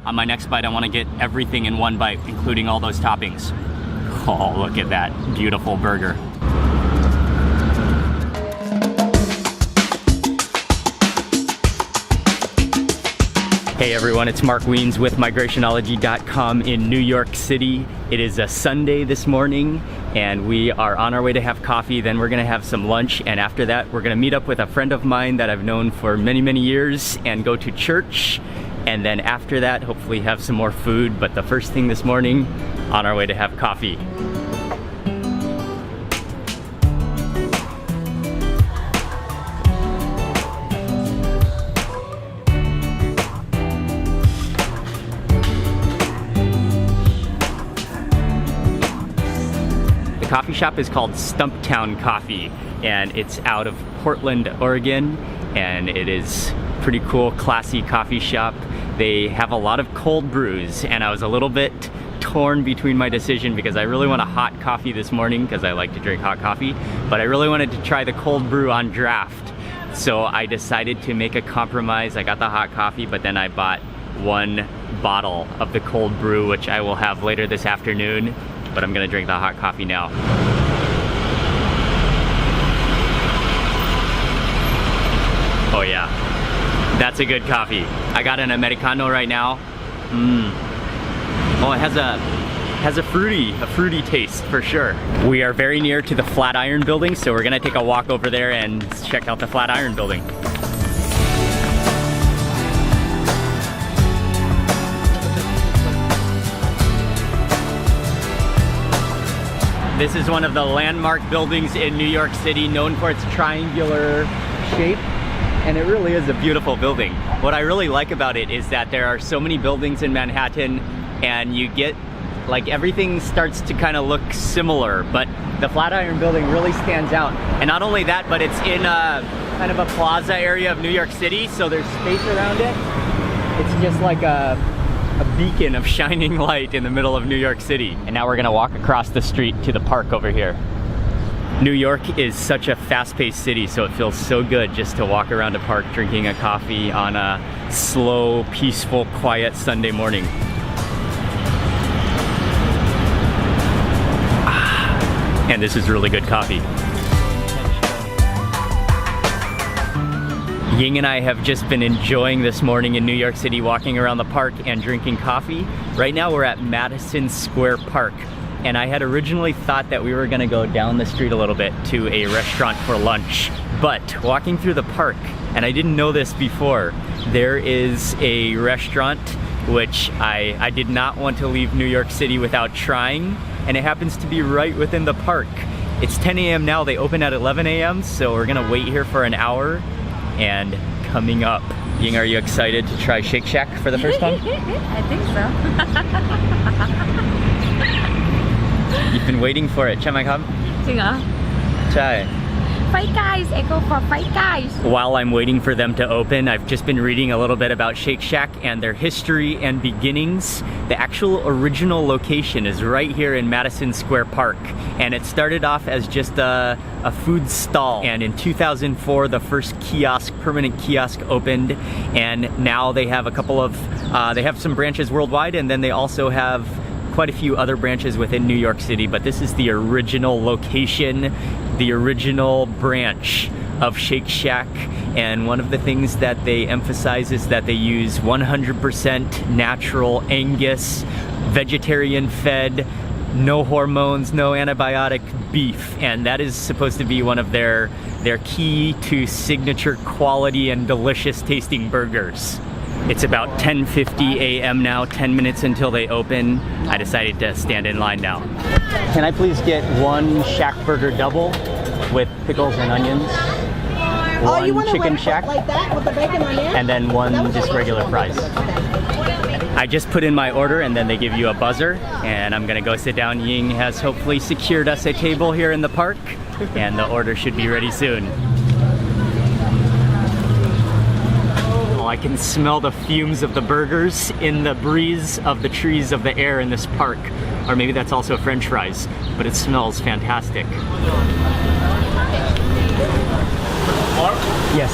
On my next bite, I want to get everything in one bite, including all those toppings. Oh, look at that beautiful burger. Hey everyone, it's Mark Wiens with Migrationology.com in New York City. It is a Sunday this morning and we are on our way to have coffee. Then we're gonna have some lunch, and after that we're gonna meet up with a friend of mine that I've known for many years and go to church. And then after that, hopefully have some more food. But the first thing this morning, on our way to have coffee. The coffee shop is called Stumptown Coffee, and it's out of Portland, Oregon, and it is pretty cool, classy coffee shop. They have a lot of cold brews, and I was a little bit torn between my decision because I really want a hot coffee this morning because I like to drink hot coffee, but I really wanted to try the cold brew on draft. So I decided to make a compromise. I got the hot coffee, but then I bought one bottle of the cold brew, which I will have later this afternoon, but I'm gonna drink the hot coffee now. Oh yeah, that's a good coffee. I got an Americano right now. Oh, it has a fruity taste for sure. We are very near to the Flatiron building, so we're gonna take a walk over there and check out the Flatiron building. This is one of the landmark buildings in New York City, known for its triangular shape. And it really is a beautiful building. What I really like about it is that there are so many buildings in Manhattan, and you get, like, everything starts to kind of look similar, but the Flatiron building really stands out. And not only that, but it's in a kind of a plaza area of New York City, so there's space around it. It's just like a beacon of shining light in the middle of New York City. And now we're gonna walk across the street to the park over here. New York is such a fast-paced city, so it feels so good just to walk around a park drinking a coffee on a slow, peaceful, quiet Sunday morning. And this is really good coffee. Ying and I have just been enjoying this morning in New York City, walking around the park and drinking coffee. Right now we're at Madison Square Park. And I had originally thought that we were gonna go down the street a little bit to a restaurant for lunch. But walking through the park, and I didn't know this before, there is a restaurant which I did not want to leave New York City without trying, and it happens to be right within the park. It's 10 a.m. now, they open at 11 a.m., so we're gonna wait here for an hour. And coming up, Ying, are you excited to try Shake Shack for the first time? I think so. You've been waiting for it. ใช่ไหมครับ? จริงเหรอ? ใช่ Fight Guys, I go for Fight Guys. While I'm waiting for them to open, I've just been reading a little bit about Shake Shack and their history and beginnings. The actual original location is right here in Madison Square Park, and it started off as just a food stall. And in 2004, the first permanent kiosk opened, and now they have a couple of, they have some branches worldwide, and then they also have quite a few other branches within New York City, but this is the original location, the original branch of Shake Shack. And one of the things that they emphasize is that they use 100% natural Angus, vegetarian fed, no hormones, no antibiotic beef. And that is supposed to be one of their key to signature quality and delicious tasting burgers. It's about 10:50 a.m. now, 10 minutes until they open. I decided to stand in line now. Can I please get one Shack Burger double with pickles and onions? One you want chicken shack, like that with the bacon on there? and then one just regular fries. I just put in my order, and then they give you a buzzer, and I'm gonna go sit down. Ying has hopefully secured us a table here in the park, and the order should be ready soon. I can smell the fumes of the burgers in the breeze of the trees of the air in this park. Or maybe that's also French fries, but it smells fantastic. Yes.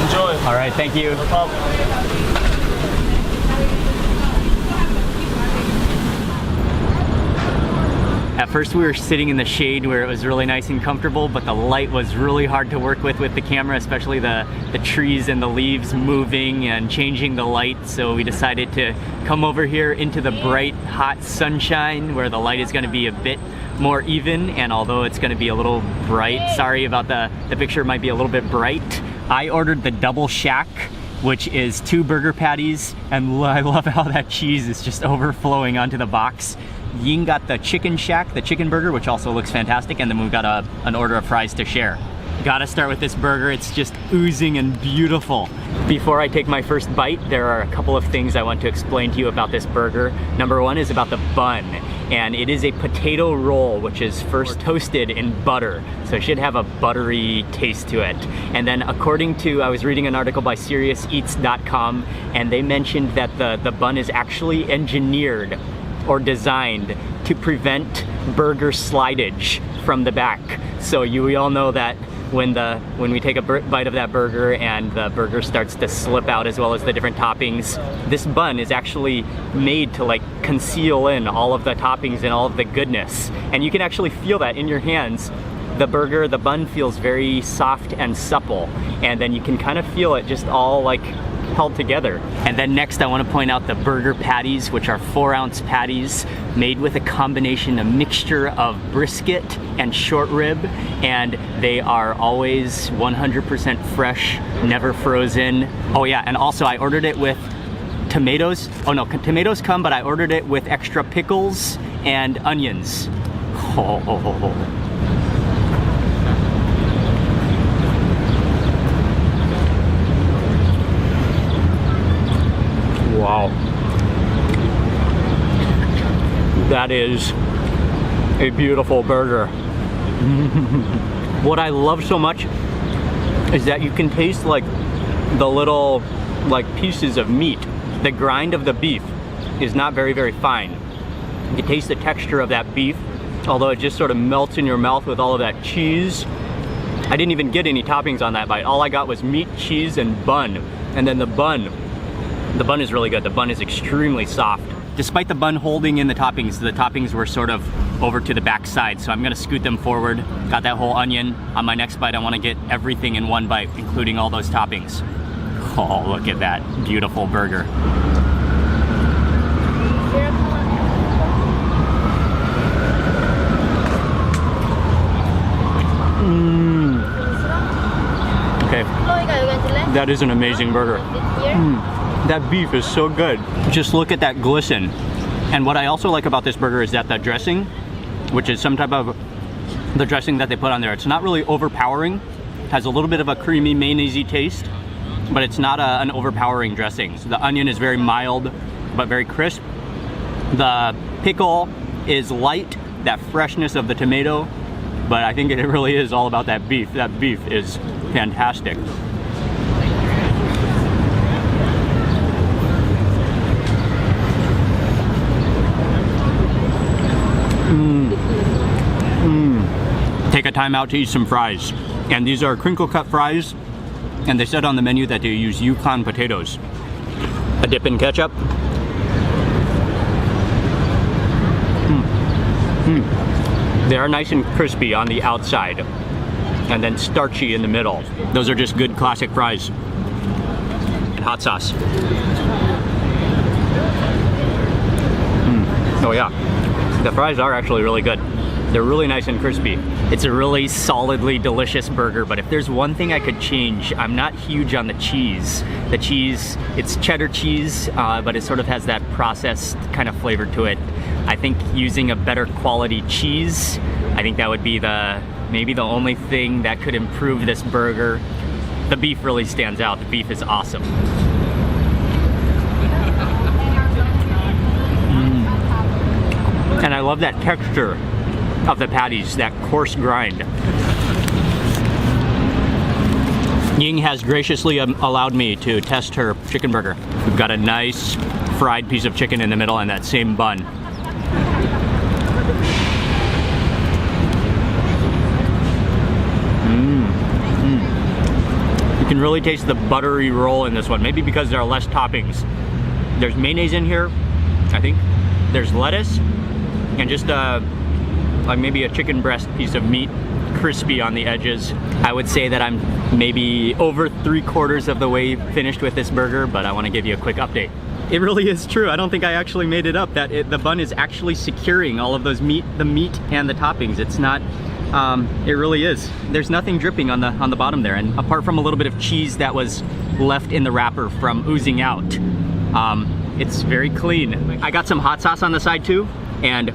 Enjoy. All right, thank you. No problem. first we were sitting in the shade where it was really nice and comfortable, but the light was really hard to work with the camera, especially the trees and the leaves moving and changing the light. So we decided to come over here into the bright, hot sunshine where the light is going to be a bit more even, and although it's going to be a little bright, sorry about the picture might be a little bit bright. I ordered the double shack, which is 2 burger patties, and I love how that cheese is just overflowing onto the box. Ying got the chicken shack, the chicken burger, which also looks fantastic, and then we've got an order of fries to share. Gotta start with this burger, it's just oozing and beautiful. Before I take my first bite, there are a couple of things I want to explain to you about this burger. Number one is about the bun, and it is a potato roll, which is first toasted in butter. So it should have a buttery taste to it. And then according to, I was reading an article by SeriousEats.com, and they mentioned that the bun is actually engineered or designed to prevent burger slidage from the back. So we all know that when we take a bite of that burger and the burger starts to slip out, as well as the different toppings, this bun is actually made to like conceal in all of the toppings and all of the goodness. And you can actually feel that in your hands. The bun feels very soft and supple, and then you can kind of feel it just all like held together. And then next I want to point out the burger patties, which are 4-ounce patties made with a combination, a mixture of brisket and short rib, and they are always 100% fresh, never frozen. Oh yeah, and also I ordered it with tomatoes. Oh no, tomatoes come, but I ordered it with extra pickles and onions. Oh. Wow. That is a beautiful burger. What I love so much is that you can taste like the little pieces of meat. The grind of the beef is not very, very fine. You can taste the texture of that beef, although it just sort of melts in your mouth with all of that cheese. I didn't even get any toppings on that bite. All I got was meat, cheese, and bun. And then the bun is really good. The bun is extremely soft. Despite the bun holding in the toppings were sort of over to the back side, so I'm gonna scoot them forward. Got that whole onion. On my next bite, I wanna get everything in one bite, including all those toppings. Oh, look at that beautiful burger. Okay, that is an amazing burger. That beef is so good. Just look at that glisten. And what I also like about this burger is that the dressing, which is some type of the dressing that they put on there, it's not really overpowering. It has a little bit of a creamy mayonnaise-y taste, but it's not an overpowering dressing. So the onion is very mild, but very crisp. The pickle is light, that freshness of the tomato, but I think it really is all about that beef. That beef is fantastic. Take a time out to eat some fries. And these are crinkle cut fries, and they said on the menu that they use Yukon potatoes. A dip in ketchup. They are nice and crispy on the outside, and then starchy in the middle. Those are just good classic fries. And hot sauce. Oh yeah, the fries are actually really good. They're really nice and crispy. It's a really solidly delicious burger, but if there's one thing I could change, I'm not huge on the cheese. The cheese, it's cheddar cheese, but it sort of has that processed kind of flavor to it. I think using a better quality cheese, I think that would be maybe the only thing that could improve this burger. The beef really stands out. The beef is awesome. And I love that texture of the patties, that coarse grind. Ying has graciously allowed me to test her chicken burger. We've got a nice fried piece of chicken in the middle and that same bun. You can really taste the buttery roll in this one, maybe because there are less toppings. There's mayonnaise in here, I think. There's lettuce, and just like maybe a chicken breast piece of meat, crispy on the edges. I would say that I'm maybe over 3/4 of the way finished with this burger, but I want to give you a quick update. It really is true. I don't think I actually made it up that the bun is actually securing all of those the meat and the toppings. It's not, it really is. There's nothing dripping on the bottom there, and apart from a little bit of cheese that was left in the wrapper from oozing out, it's very clean. I got some hot sauce on the side too, and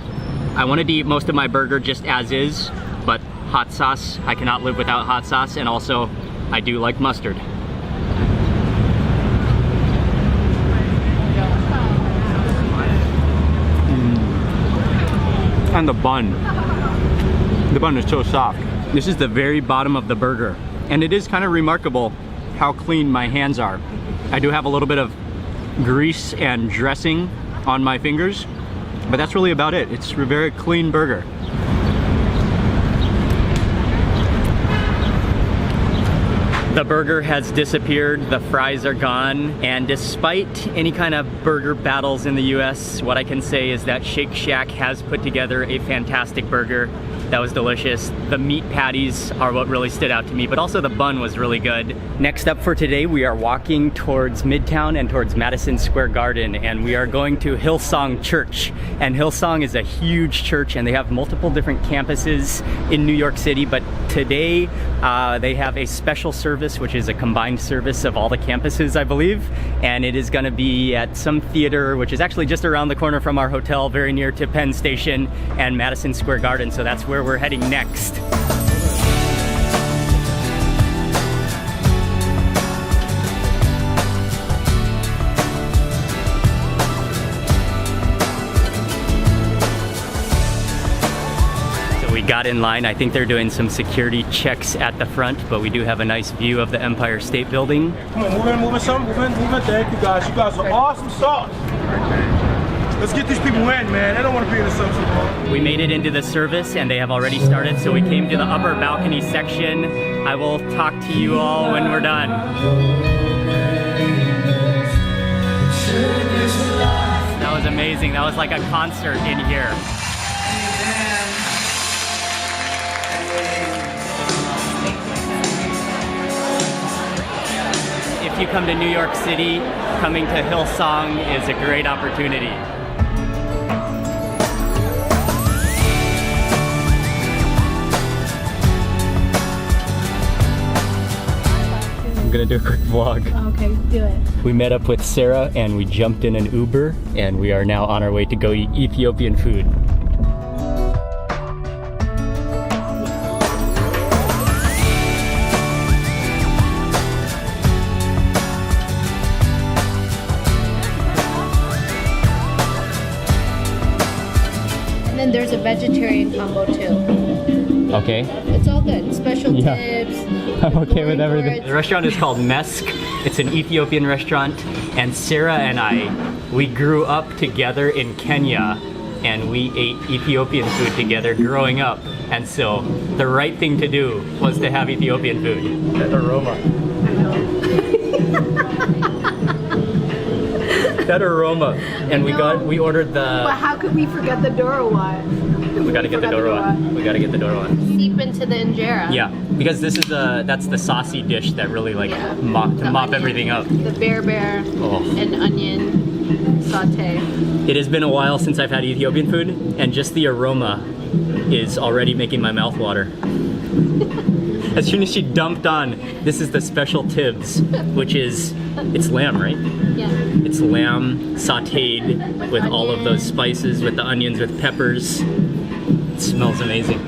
I wanted to eat most of my burger just as is, but hot sauce, I cannot live without hot sauce, and also I do like mustard. And the bun is so soft. This is the very bottom of the burger, and it is kind of remarkable how clean my hands are. I do have a little bit of grease and dressing on my fingers, but that's really about it. It's a very clean burger. The burger has disappeared, the fries are gone, and despite any kind of burger battles in the US, what I can say is that Shake Shack has put together a fantastic burger that was delicious. The meat patties are what really stood out to me, but also the bun was really good. Next up for today, we are walking towards Midtown and towards Madison Square Garden, and we are going to Hillsong Church. And Hillsong is a huge church, and they have multiple different campuses in New York City, but today they have a special service, which is a combined service of all the campuses, I believe, and it is going to be at some theater, which is actually just around the corner from our hotel, very near to Penn Station and Madison Square Garden, so that's where we're heading next. We got in line. I think they're doing some security checks at the front, but we do have a nice view of the Empire State Building. Come on, move in. Thank you guys. You guys are awesome sauce. Let's get these people in, man. They don't want to be in the substitute. We made it into the service and they have already started, so we came to the upper balcony section. I will talk to you all when we're done. That was amazing. That was like a concert in here. If you come to New York City, coming to Hillsong is a great opportunity. I'm gonna do a quick vlog. Okay, do it. We met up with Sarah and we jumped in an Uber, and we are now on our way to go eat Ethiopian food. And there's a vegetarian combo too. Okay. It's all good. Special tips. I'm okay with everything. The restaurant is called Mesk. It's an Ethiopian restaurant, and Sarah and I, we grew up together in Kenya, and we ate Ethiopian food together growing up. And so the right thing to do was to have Ethiopian food. That aroma. That aroma. And we ordered the... But how could we forget the Doro one? We gotta get the Doro one. We gotta get the Doro one. Seep into the injera. Yeah, because this is that's the saucy dish that really like mop onion, everything up. The bear and onion saute. It has been a while since I've had Ethiopian food, and just the aroma is already making my mouth water. As soon as she dumped on, this is the special tibs, which is, it's lamb, right? Yeah. It's lamb sauteed with all of those spices, with the onions, with peppers. It smells amazing.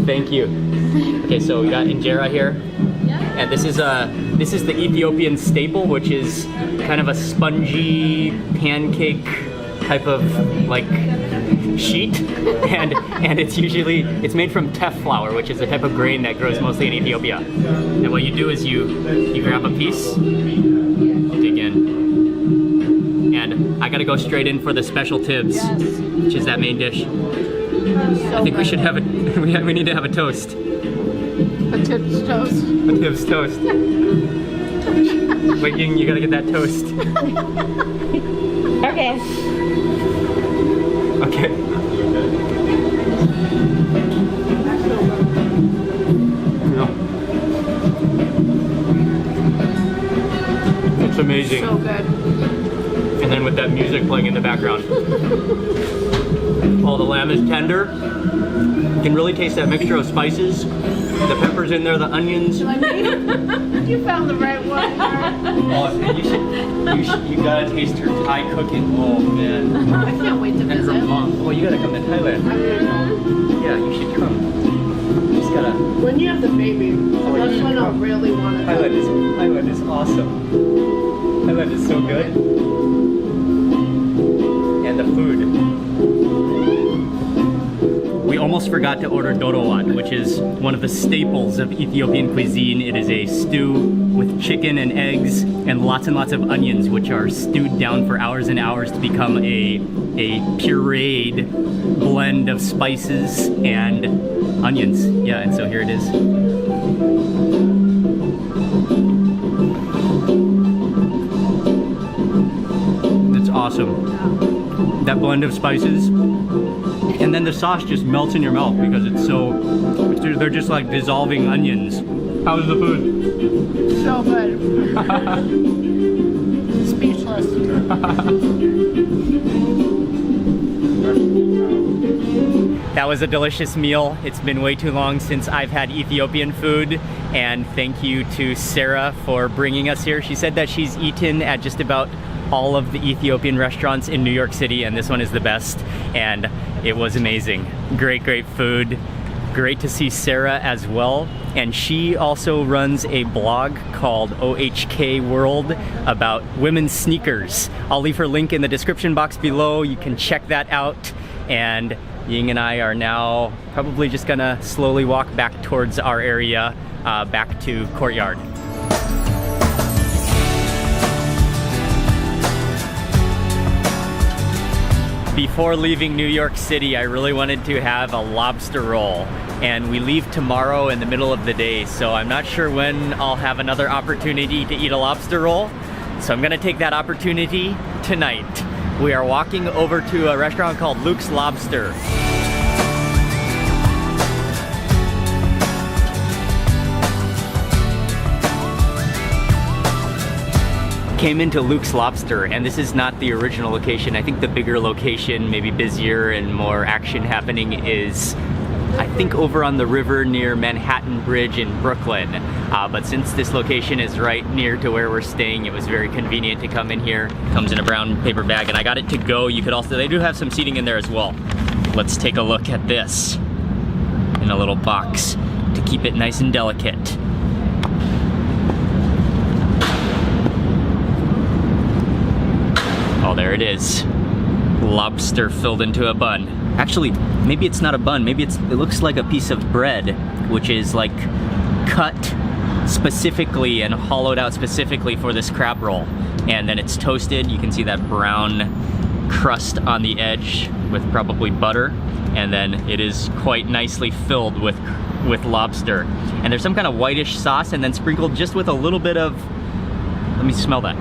Thank you. Okay, so we got injera here. And this is the Ethiopian staple, which is kind of a spongy pancake type of like sheet, and it's made from teff flour, which is a type of grain that grows mostly in Ethiopia. And what you do is you grab a piece, dig in, and I gotta go straight in for the special tibs, which is that main dish. I think we should have we need to have a toast. A tibs toast. A tibs toast. Wait, you gotta get that toast. Okay. Okay. It's amazing. So good. And then with that music playing in the background. All the lamb is tender. You can really taste that mixture of spices. The peppers in there, the onions. You found the right one. Oh, you gotta taste her Thai cooking. Oh man. I can't wait to And her visit. mom. Oh, you gotta come to Thailand. Yeah, you should come. Just gotta. When you have the baby, that's you when I'll come. really want to. Thailand is awesome. Thailand is so good. And the food. We almost forgot to order dorowat, which is one of the staples of Ethiopian cuisine. It is a stew with chicken and eggs and lots of onions, which are stewed down for hours and hours to become a pureed blend of spices and onions. Yeah, and so here it is. It's awesome. That blend of spices. And then the sauce just melts in your mouth because it's so, they're just like dissolving onions. How's the food? So good. Speechless. That was a delicious meal. It's been way too long since I've had Ethiopian food, and thank you to Sarah for bringing us here. She said that she's eaten at just about all of the Ethiopian restaurants in New York City, and this one is the best, and it was amazing. Great food. Great to see Sarah as well, and she also runs a blog called OHK World about women's sneakers. I'll leave her link in the description box below. You can check that out, and Ying and I are now probably just gonna slowly walk back towards our area, back to Courtyard. Before leaving New York City, I really wanted to have a lobster roll, and we leave tomorrow in the middle of the day, so I'm not sure when I'll have another opportunity to eat a lobster roll, so I'm gonna take that opportunity tonight. We are walking over to a restaurant called Luke's Lobster. Came into Luke's Lobster, and this is not the original location. I think the bigger location, maybe busier and more action happening, is I think over on the river near Manhattan Bridge in Brooklyn. But since this location is right near to where we're staying, it was very convenient to come in here. Comes in a brown paper bag, and I got it to go. You could also, they do have some seating in there as well. Let's take a look at this in a little box to keep it nice and delicate. Oh, there it is. Lobster filled into a bun. Actually, maybe it's not a bun. Maybe it looks like a piece of bread, which is like cut specifically and hollowed out specifically for this crab roll. And then it's toasted. You can see that brown crust on the edge with probably butter. And then it is quite nicely filled with lobster. And there's some kind of whitish sauce, and then sprinkled just with a little bit of, let me smell that.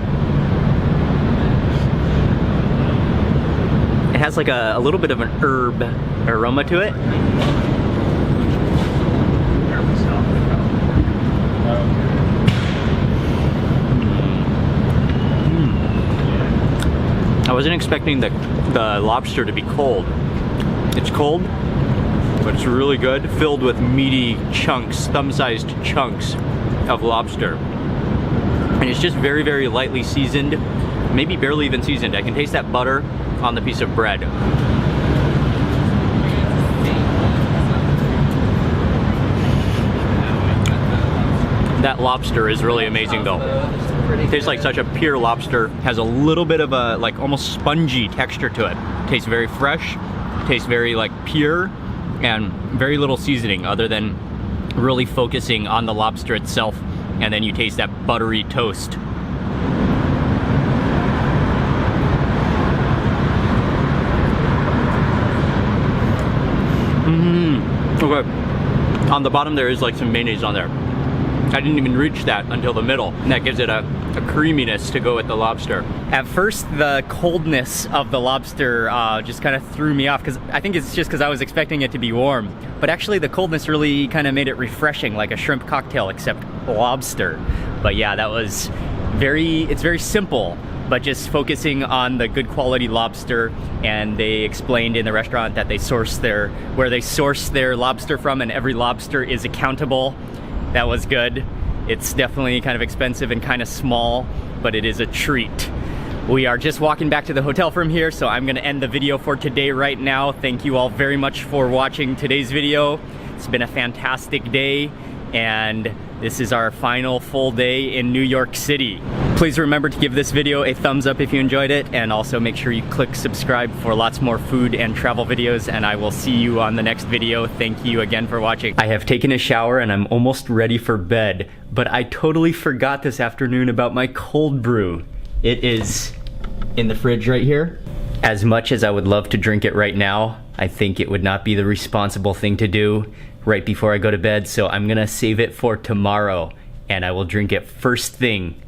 It has like a little bit of an herb aroma to it. I wasn't expecting the lobster to be cold. It's cold, but it's really good, filled with meaty chunks, thumb-sized chunks of lobster. And it's just very lightly seasoned, maybe barely even seasoned. I can taste that butter on the piece of bread. That lobster is really amazing though. It tastes like such a pure lobster. Has a little bit of a like almost spongy texture to it. Tastes very fresh, tastes very like pure, and very little seasoning other than really focusing on the lobster itself, and then you taste that buttery toast. Okay, on the bottom there is like some mayonnaise on there. I didn't even reach that until the middle, and that gives it a a creaminess to go with the lobster. At first, the coldness of the lobster just kind of threw me off, because I think it's just because I was expecting it to be warm. But actually, the coldness really kind of made it refreshing, like a shrimp cocktail, except lobster. But yeah, that was it's very simple, but just focusing on the good quality lobster. And they explained in the restaurant that where they source their lobster from, and every lobster is accountable. That was good. It's definitely kind of expensive and kind of small, but it is a treat. We are just walking back to the hotel from here, so I'm gonna end the video for today right now. Thank you all very much for watching today's video. It's been a fantastic day, and this is our final full day in New York City. Please remember to give this video a thumbs up if you enjoyed it, and also make sure you click subscribe for lots more food and travel videos, and I will see you on the next video. Thank you again for watching. I have taken a shower and I'm almost ready for bed, but I totally forgot this afternoon about my cold brew. It is in the fridge right here. As much as I would love to drink it right now, I think it would not be the responsible thing to do right before I go to bed, so I'm gonna save it for tomorrow, and I will drink it first thing